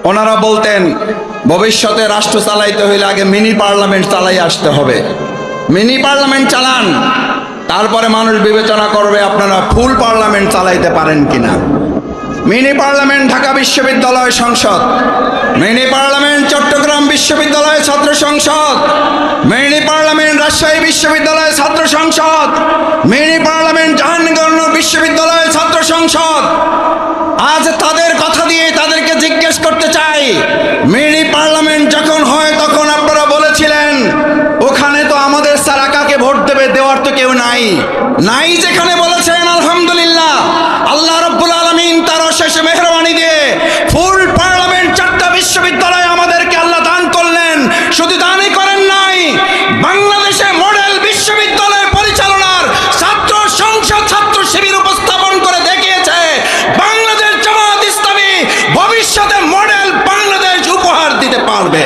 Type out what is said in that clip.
ওনারা বলতেন ভবিষ্যতে রাষ্ট্র চালাইতে হইলে আগে মিনি পার্লামেন্ট চালাই আসতে হবে। মিনি পার্লামেন্ট চালান, তারপরে মানুষ বিবেচনা করবে আপনারা ফুল পার্লামেন্ট চালাইতে পারেন কিনা। মিনি পার্লামেন্ট ঢাকা বিশ্ববিদ্যালয় সংসদ, মিনি পার্লামেন্ট চট্টগ্রাম বিশ্ববিদ্যালয় ছাত্র সংসদ, মিনি পার্লামেন্ট রাজশাহী বিশ্ববিদ্যালয় ছাত্র সংসদ, মিনি পার্লামেন্ট জাহাঙ্গীরনগর বিশ্ববিদ্যালয় ছাত্র সংসদ। আজ তাদের কথা দিয়ে তাদেরকে জিজ্ঞেস করতে চাই, মিনি পার্লামেন্ট যখন হয় তখন আপনারা বলেছিলেন ওখানে তো আমাদের সারা কাকে ভোট দেবে, দেওয়ার তো কেউ নাই। নাই যেখানে বলেছেন আলহামদুলিল্লাহ, আল্লাহ রাব্বুল আলামিন তার অশেষ মেহেরবানি দিয়ে ফুল পার্লামেন্ট 4টা বিশ্ববিদ্যালয় আমাদেরকে আল্লাহ দান করলেন। শুধু দানই করেন নাই, বাংলাদেশে মডেল বিশ্ববিদ্যালয় পরিচালনার ছাত্র সংসদ ছাত্র শিবির উপস্থাপন করে দেখিয়েছে বাংলাদেশ জামাত ইসলামী ভবিষ্যতে মডেল বাংলাদেশ উপহার দিতে পারবে।